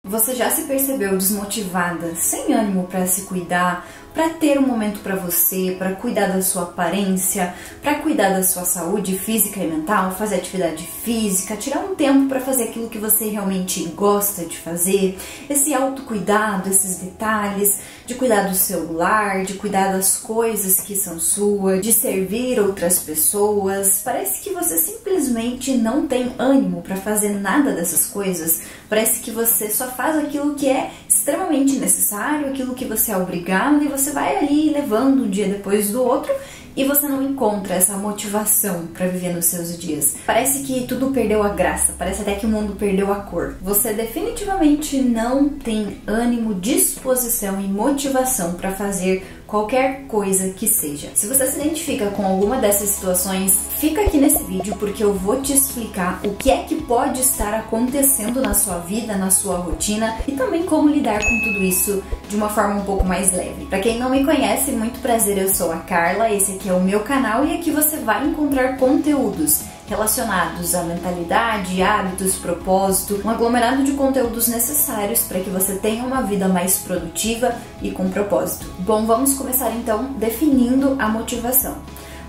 Você já se percebeu desmotivada, sem ânimo para se cuidar, para ter um momento para você, para cuidar da sua aparência, para cuidar da sua saúde física e mental, fazer atividade física, tirar um tempo para fazer aquilo que você realmente gosta de fazer, esse autocuidado, esses detalhes, de cuidar do seu lar, de cuidar das coisas que são suas, de servir outras pessoas. Parece que você simplesmente não tem ânimo para fazer nada dessas coisas. Parece que você só faz aquilo que é extremamente necessário, aquilo que você é obrigado, e você vai ali levando um dia depois do outro e você não encontra essa motivação para viver nos seus dias. Parece que tudo perdeu a graça, parece até que o mundo perdeu a cor. Você definitivamente não tem ânimo, disposição e motivação para fazer qualquer coisa que seja. Se você se identifica com alguma dessas situações, fica aqui nesse vídeo porque eu vou te explicar o que é que pode estar acontecendo na sua vida, na sua rotina e também como lidar com tudo isso de uma forma um pouco mais leve. Para quem não me conhece, muito prazer, eu sou a Carla, esse aqui é o meu canal e aqui você vai encontrar conteúdos relacionados à mentalidade, hábitos, propósito, um aglomerado de conteúdos necessários para que você tenha uma vida mais produtiva e com propósito. Bom, vamos começar então definindo a motivação.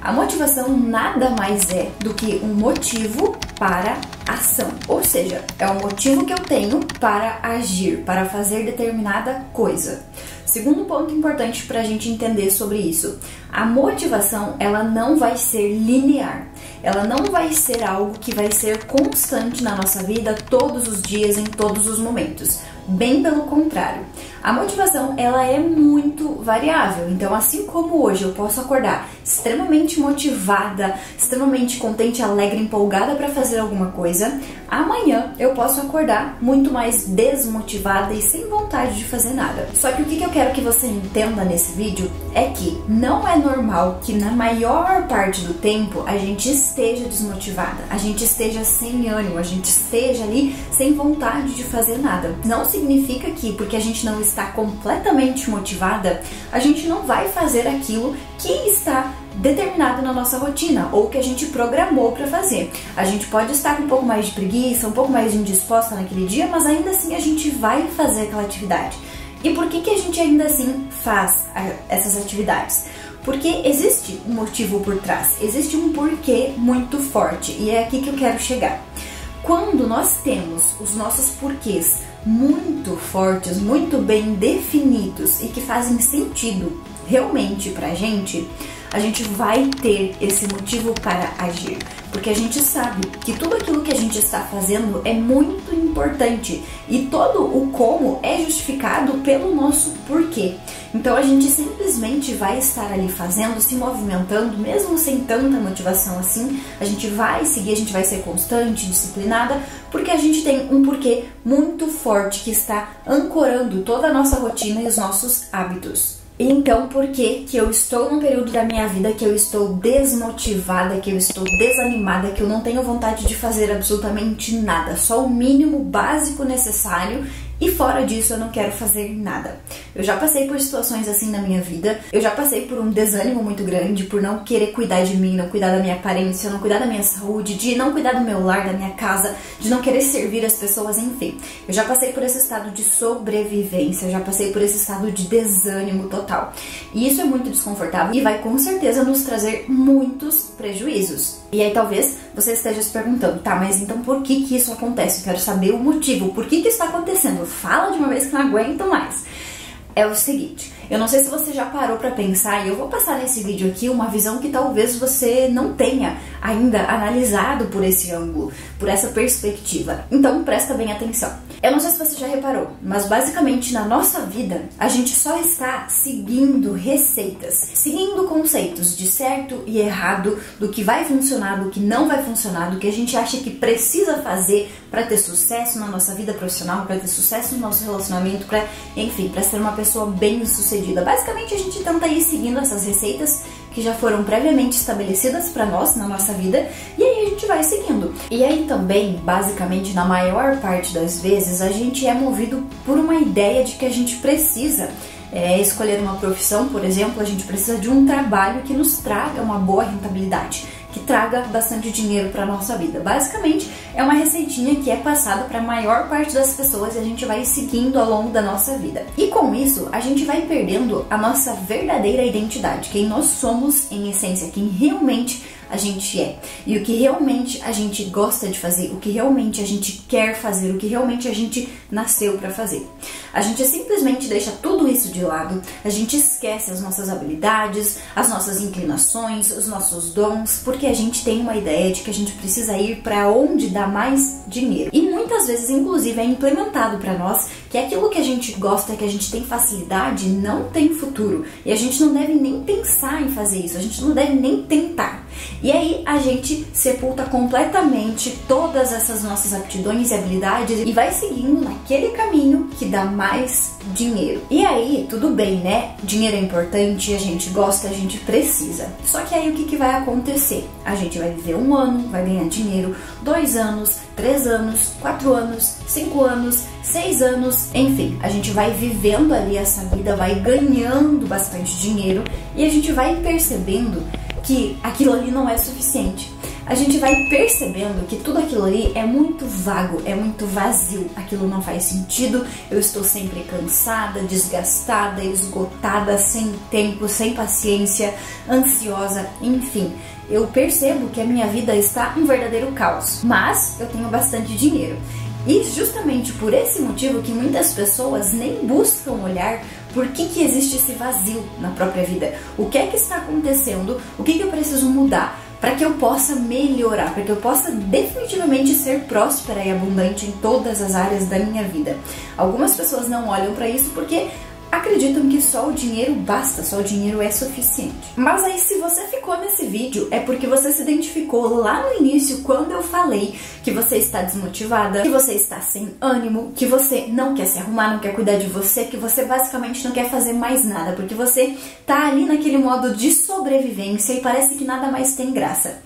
A motivação nada mais é do que um motivo para ação, ou seja, é o motivo que eu tenho para agir, para fazer determinada coisa. Segundo ponto importante para a gente entender sobre isso, a motivação ela não vai ser linear, ela não vai ser algo que vai ser constante na nossa vida todos os dias, em todos os momentos. Bem pelo contrário, a motivação ela é muito variável. Então, assim como hoje eu posso acordar extremamente motivada, extremamente contente, alegre, empolgada para fazer alguma coisa, amanhã eu posso acordar muito mais desmotivada e sem vontade de fazer nada. Só que o que eu quero que você entenda nesse vídeo é que não é normal que na maior parte do tempo a gente esteja desmotivada, a gente esteja sem ânimo, a gente esteja ali sem vontade de fazer nada. Não significa que porque a gente não está completamente motivada, a gente não vai fazer aquilo que está determinado na nossa rotina ou que a gente programou para fazer. A gente pode estar com um pouco mais de preguiça, um pouco mais indisposta naquele dia, mas ainda assim a gente vai fazer aquela atividade. E por que a gente ainda assim faz essas atividades? Porque existe um motivo por trás, existe um porquê muito forte e é aqui que eu quero chegar. Quando nós temos os nossos porquês muito fortes, muito bem definidos e que fazem sentido realmente pra gente, a gente vai ter esse motivo para agir, porque a gente sabe que tudo aquilo que a gente está fazendo é muito importante e todo o como é justificado pelo nosso porquê. Então a gente simplesmente vai estar ali fazendo, se movimentando, mesmo sem tanta motivação assim, a gente vai seguir, a gente vai ser constante, disciplinada, porque a gente tem um porquê muito forte que está ancorando toda a nossa rotina e os nossos hábitos. Então, por que eu estou num período da minha vida que eu estou desmotivada, que eu estou desanimada, que eu não tenho vontade de fazer absolutamente nada, só o mínimo básico necessário e fora disso eu não quero fazer nada? Eu já passei por situações assim na minha vida, eu já passei por um desânimo muito grande, por não querer cuidar de mim, não cuidar da minha aparência, não cuidar da minha saúde, de não cuidar do meu lar, da minha casa, de não querer servir as pessoas, enfim. Eu já passei por esse estado de sobrevivência, eu já passei por esse estado de desânimo total. E isso é muito desconfortável e vai com certeza nos trazer muitos prejuízos. E aí talvez você esteja se perguntando, tá, mas então por que isso acontece? Eu quero saber o motivo, por que isso está acontecendo? Fala de uma vez que eu não aguento mais. É o seguinte, eu não sei se você já parou pra pensar, e eu vou passar nesse vídeo aqui uma visão que talvez você não tenha ainda analisado por esse ângulo, por essa perspectiva. Então presta bem atenção. Eu não sei se você já reparou, mas basicamente na nossa vida a gente só está seguindo receitas, seguindo conceitos de certo e errado, do que vai funcionar, do que não vai funcionar, do que a gente acha que precisa fazer para ter sucesso na nossa vida profissional, para ter sucesso no nosso relacionamento, enfim, para ser uma pessoa bem-sucedida. Basicamente a gente tenta ir seguindo essas receitas que já foram previamente estabelecidas para nós na nossa vida, e aí a gente vai seguindo. E aí também, basicamente, na maior parte das vezes, a gente é movido por uma ideia de que a gente precisa escolher uma profissão, por exemplo, a gente precisa de um trabalho que nos traga uma boa rentabilidade, que traga bastante dinheiro para nossa vida. Basicamente, é uma receitinha que é passada para a maior parte das pessoas e a gente vai seguindo ao longo da nossa vida. E com isso, a gente vai perdendo a nossa verdadeira identidade, quem nós somos em essência, quem realmente a gente é, e o que realmente a gente gosta de fazer, o que realmente a gente quer fazer, o que realmente a gente nasceu para fazer. A gente simplesmente deixa tudo isso de lado, a gente esquece as nossas habilidades, as nossas inclinações, os nossos dons, porque a gente tem uma ideia de que a gente precisa ir para onde dá mais dinheiro. E muitas vezes, inclusive, é implementado para nós que aquilo que a gente gosta, que a gente tem facilidade, não tem futuro. E a gente não deve nem pensar em fazer isso, a gente não deve nem tentar. E aí a gente sepulta completamente todas essas nossas aptidões e habilidades e vai seguindo naquele caminho que dá mais dinheiro. E aí, tudo bem, né? Dinheiro é importante, a gente gosta, a gente precisa. Só que aí o que vai acontecer? A gente vai viver 1 ano, vai ganhar dinheiro, 2 anos, 3 anos, 4 anos, 5 anos, 6 anos, enfim, a gente vai vivendo ali essa vida, vai ganhando bastante dinheiro e a gente vai percebendo que aquilo ali não é suficiente. A gente vai percebendo que tudo aquilo ali é muito vago, é muito vazio, aquilo não faz sentido, eu estou sempre cansada, desgastada, esgotada, sem tempo, sem paciência, ansiosa, enfim. Eu percebo que a minha vida está um verdadeiro caos, mas eu tenho bastante dinheiro. E justamente por esse motivo que muitas pessoas nem buscam olhar por que existe esse vazio na própria vida. O que é que está acontecendo? O que eu preciso mudar para que eu possa melhorar, para que eu possa definitivamente ser próspera e abundante em todas as áreas da minha vida. Algumas pessoas não olham para isso porque acreditam que só o dinheiro basta, só o dinheiro é suficiente. Mas aí, se você ficou nesse vídeo, é porque você se identificou lá no início quando eu falei que você está desmotivada, que você está sem ânimo, que você não quer se arrumar, não quer cuidar de você, que você basicamente não quer fazer mais nada, porque você tá ali naquele modo de sobrevivência e parece que nada mais tem graça.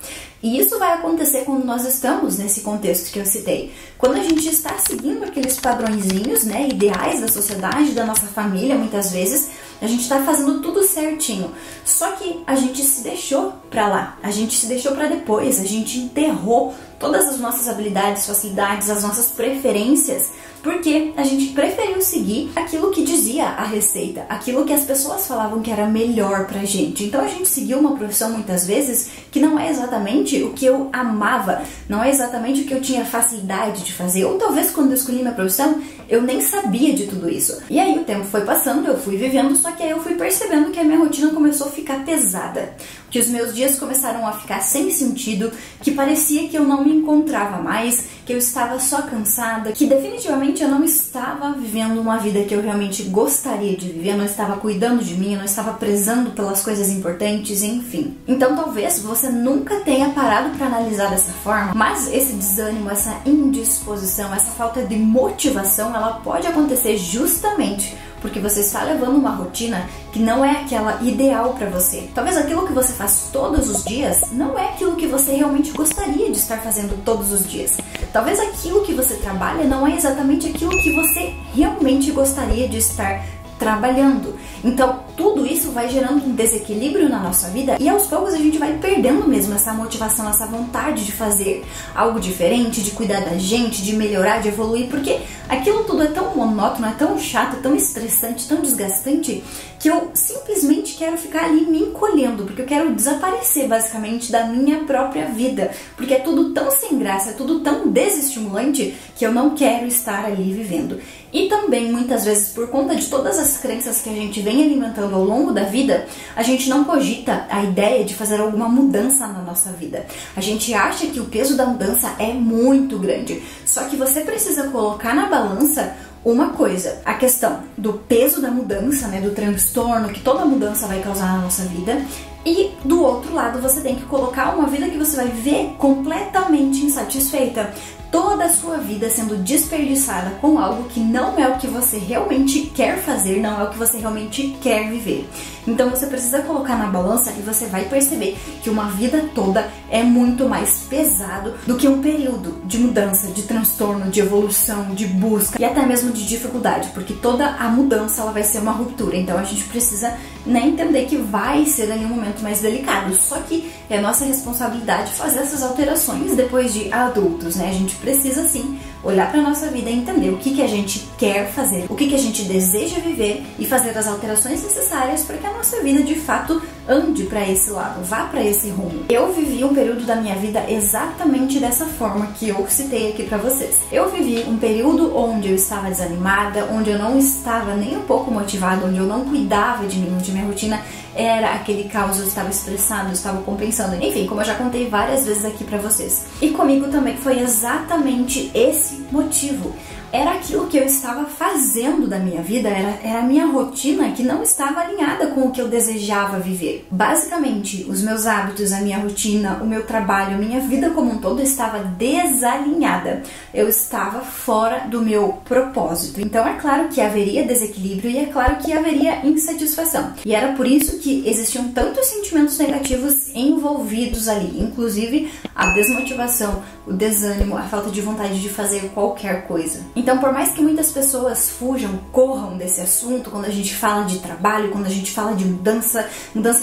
E isso vai acontecer quando nós estamos nesse contexto que eu citei. Quando a gente está seguindo aqueles padrõezinhos, né, ideais da sociedade, da nossa família, muitas vezes, a gente está fazendo tudo certinho. Só que a gente se deixou pra lá, a gente se deixou pra depois, a gente enterrou todas as nossas habilidades, facilidades, as nossas preferências, porque a gente preferiu seguir aquilo que dizia a receita, aquilo que as pessoas falavam que era melhor pra gente. Então a gente seguiu uma profissão muitas vezes que não é exatamente o que eu amava, não é exatamente o que eu tinha facilidade de fazer, ou talvez quando eu escolhi minha profissão eu nem sabia de tudo isso. E aí o tempo foi passando, eu fui vivendo, só que aí eu fui percebendo que a minha rotina começou a ficar pesada, que os meus dias começaram a ficar sem sentido, que parecia que eu não me encontrava mais, que eu estava só cansada, que definitivamente eu não estava vivendo uma vida que eu realmente gostaria de viver, eu não estava cuidando de mim, eu não estava prezando pelas coisas importantes, enfim. Então talvez você nunca tenha parado para analisar dessa forma, mas esse desânimo, essa indisposição, essa falta de motivação, ela pode acontecer justamente porque você está levando uma rotina que não é aquela ideal para você. Talvez aquilo que você faz todos os dias não é aquilo que você realmente gostaria de estar fazendo todos os dias. Talvez aquilo que você trabalha não é exatamente aquilo que você realmente gostaria de estar trabalhando. Então, tudo isso vai gerando um desequilíbrio na nossa vida e aos poucos a gente vai perdendo mesmo essa motivação, essa vontade de fazer algo diferente, de cuidar da gente, de melhorar, de evoluir, porque aquilo tudo é tão monótono, é tão chato, é tão estressante, tão desgastante, que eu simplesmente quero ficar ali me encolhendo, porque eu quero desaparecer basicamente da minha própria vida, porque é tudo tão sem graça, é tudo tão desestimulante que eu não quero estar ali vivendo. E também, muitas vezes, por conta de todas as crenças que a gente vem alimentando ao longo da vida, a gente não cogita a ideia de fazer alguma mudança na nossa vida. A gente acha que o peso da mudança é muito grande, só que você precisa colocar na balança uma coisa, a questão do peso da mudança, né, do transtorno que toda mudança vai causar na nossa vida, e do outro lado você tem que colocar uma vida que você vai viver completamente insatisfeita. Toda a sua vida sendo desperdiçada com algo que não é o que você realmente quer fazer, não é o que você realmente quer viver. Então você precisa colocar na balança e você vai perceber que uma vida toda é muito mais pesado do que um período de mudança, de transtorno, de evolução, de busca e até mesmo de dificuldade, porque toda a mudança ela vai ser uma ruptura. Então a gente precisa, né, entender que vai ser ali um momento momento mais delicado. Só que é nossa responsabilidade fazer essas alterações depois de adultos, né? A gente precisa sim olhar para nossa vida e entender o que a gente quer fazer, o que a gente deseja viver e fazer as alterações necessárias para que a nossa vida de fato ande para esse lado, vá para esse rumo. Eu vivi um período da minha vida exatamente dessa forma que eu citei aqui para vocês. Eu vivi um período onde eu estava desanimada, onde eu não estava nem um pouco motivada, onde eu não cuidava de mim, onde minha rotina era aquele caos, eu estava estressada, eu estava compensando, enfim, como eu já contei várias vezes aqui pra vocês. E comigo também foi exatamente esse motivo. Era aquilo que eu estava fazendo da minha vida, era a minha rotina que não estava alinhada com o que eu desejava viver. Basicamente, os meus hábitos, a minha rotina, o meu trabalho, a minha vida como um todo estava desalinhada. Eu estava fora do meu propósito. Então é claro que haveria desequilíbrio e é claro que haveria insatisfação. E era por isso que existiam tantos sentimentos negativos envolvidos ali, inclusive a desmotivação, o desânimo, a falta de vontade de fazer qualquer coisa. Então, por mais que muitas pessoas fujam, corram desse assunto, quando a gente fala de trabalho, quando a gente fala de mudança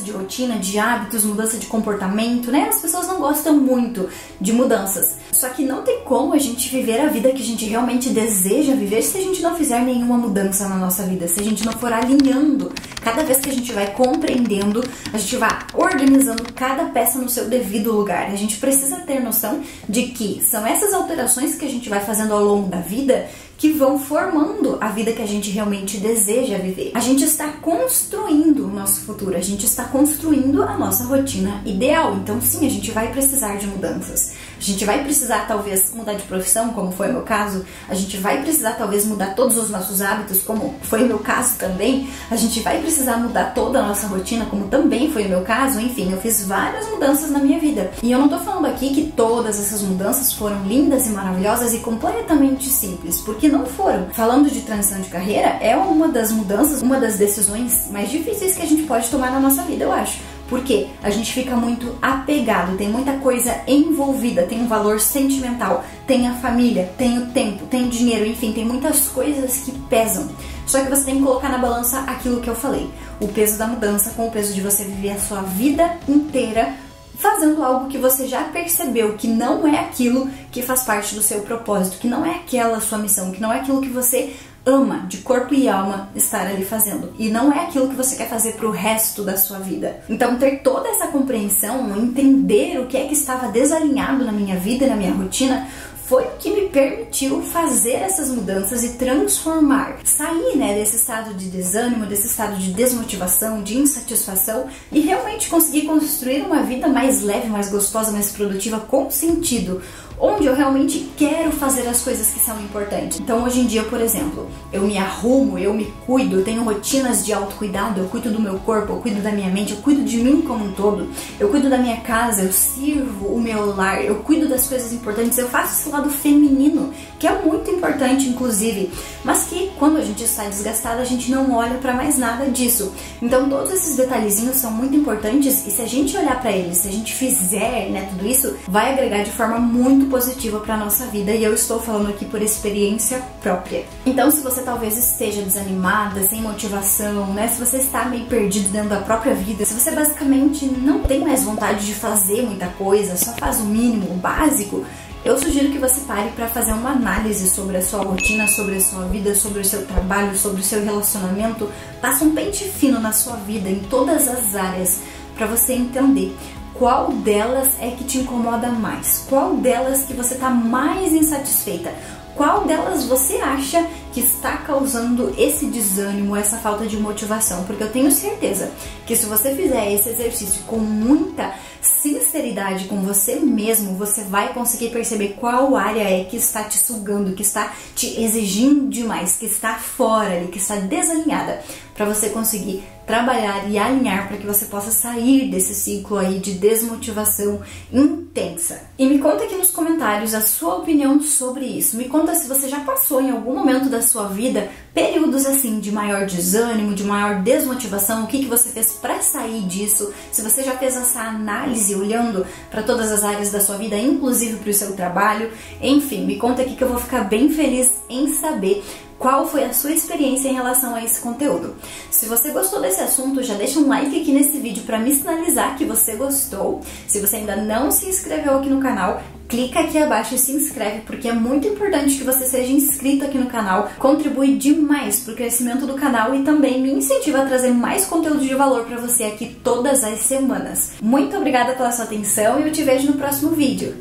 de rotina, de hábitos, mudança de comportamento, né? As pessoas não gostam muito de mudanças. Só que não tem como a gente viver a vida que a gente realmente deseja viver se a gente não fizer nenhuma mudança na nossa vida, se a gente não for alinhando. Cada vez que a gente vai compreendendo, a gente vai organizando cada peça no seu devido lugar. A gente precisa ter noção de que são essas alterações que a gente vai fazendo ao longo da vida que vão formando a vida que a gente realmente deseja viver. A gente está construindo o nosso futuro, a gente está construindo a nossa rotina ideal. Então sim, a gente vai precisar de mudanças. A gente vai precisar talvez mudar de profissão, como foi o meu caso. A gente vai precisar talvez mudar todos os nossos hábitos, como foi o meu caso também. A gente vai precisar mudar toda a nossa rotina, como também foi o meu caso. Enfim, eu fiz várias mudanças na minha vida. E eu não tô falando aqui que todas essas mudanças foram lindas e maravilhosas e completamente simples, porque não foram. Falando de transição de carreira, é uma das mudanças, uma das decisões mais difíceis que a gente pode tomar na nossa vida, eu acho. Porque a gente fica muito apegado, tem muita coisa envolvida, tem um valor sentimental, tem a família, tem o tempo, tem o dinheiro, enfim, tem muitas coisas que pesam. Só que você tem que colocar na balança aquilo que eu falei, o peso da mudança com o peso de você viver a sua vida inteira fazendo algo que você já percebeu que não é aquilo que faz parte do seu propósito, que não é aquela sua missão, que não é aquilo que você ama de corpo e alma estar ali fazendo, e não é aquilo que você quer fazer pro resto da sua vida. Então ter toda essa compreensão, entender o que é que estava desalinhado na minha vida e na minha rotina, foi o que me permitiu fazer essas mudanças e transformar, sair, né, desse estado de desânimo, desse estado de desmotivação, de insatisfação e realmente conseguir construir uma vida mais leve, mais gostosa, mais produtiva, com sentido, onde eu realmente quero fazer as coisas que são importantes. Então hoje em dia, por exemplo, eu me arrumo, eu me cuido, eu tenho rotinas de autocuidado, eu cuido do meu corpo, eu cuido da minha mente, eu cuido de mim como um todo, eu cuido da minha casa, eu sirvo o meu lar, eu cuido das coisas importantes, eu faço esse lado feminino, que é muito importante inclusive, mas que quando a gente está desgastada, a gente não olha para mais nada disso. Então todos esses detalhezinhos são muito importantes e se a gente olhar para eles, se a gente fizer, né, tudo isso, vai agregar de forma muito positiva para nossa vida, e eu estou falando aqui por experiência própria. Então se você talvez esteja desanimada, sem motivação, né, se você está meio perdido dentro da própria vida, se você basicamente não tem mais vontade de fazer muita coisa, só faz o mínimo, o básico, eu sugiro que você pare para fazer uma análise sobre a sua rotina, sobre a sua vida, sobre o seu trabalho, sobre o seu relacionamento. Passa um pente fino na sua vida, em todas as áreas, para você entender qual delas é que te incomoda mais, qual delas que você está mais insatisfeita, qual delas você acha que está causando esse desânimo, essa falta de motivação, porque eu tenho certeza que se você fizer esse exercício com muita sinceridade com você mesmo, você vai conseguir perceber qual área é que está te sugando, que está te exigindo demais, que está fora ali, que está desalinhada, para você conseguir trabalhar e alinhar para que você possa sair desse ciclo aí de desmotivação intensa. E me conta aqui nos comentários a sua opinião sobre isso. Me conta se você já passou em algum momento da sua vida períodos assim de maior desânimo, de maior desmotivação, o que você fez para sair disso, se você já fez essa análise olhando para todas as áreas da sua vida, inclusive para o seu trabalho. Enfim, me conta aqui que eu vou ficar bem feliz em saber qual foi a sua experiência em relação a esse conteúdo. Se você gostou desse assunto, já deixa um like aqui nesse vídeo para me sinalizar que você gostou. Se você ainda não se inscreveu aqui no canal, clica aqui abaixo e se inscreve, porque é muito importante que você seja inscrito aqui no canal, contribui demais para o crescimento do canal e também me incentiva a trazer mais conteúdo de valor para você aqui todas as semanas. Muito obrigada pela sua atenção e eu te vejo no próximo vídeo.